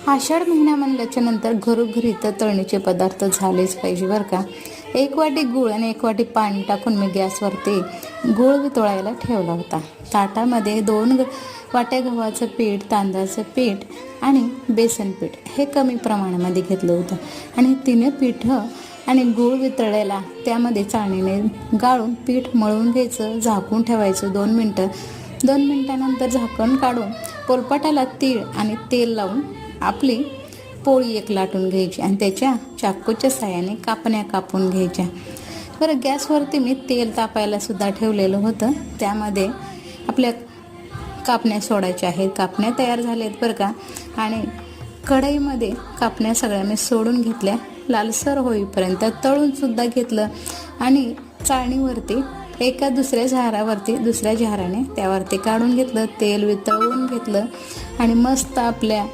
आषाढ महिना म्हणल्याच्या नंतर घरोघरी तर तळणीचे पदार्थ झालेच पाहिजे बरं का. 1 वाटी गूळ आणि 1 वाटी पाणी टाकून मी गॅसवरती गूळ वितळायला ठेवला होता. ताटामध्ये 2 वाट्या गव्हाचं पीठ, तांदळाचं पीठ आणि बेसन पीठ हे कमी प्रमाणामध्ये घेतलं होतं आणि तिने पिठं आणि गूळ वितळलेला त्यामध्ये चाळणीने गाळून पीठ मळून घ्यायचं, झाकून ठेवायचं 2 मिनटं. 2 मिनटानंतर झाकण काढून पोलपाटाला तीळ आणि तेल लावून आपली पोळी एक लाटून घ्यायची आणि त्याच्या चाकूच्या साहाय्याने कापण्या कापून घ्यायच्या. बरं, गॅसवरती मी तेल तापायला सुद्धा ठेवलेलं होतं. त्यामध्ये आपल्या कापण्या सोडायच्या आहेत. कापण्या तयार झाल्या आहेत बरं का. आणि कढईमध्ये कापण्या सगळ्या मी सोडून घेतल्या, लालसर होईपर्यंत तळून सुद्धा घेतलं आणि चाळणीवरती एका दुसऱ्या झाऱ्याने त्यावरती काढून घेतलं, तेल वितळवून घेतलं आणि मस्त आपल्या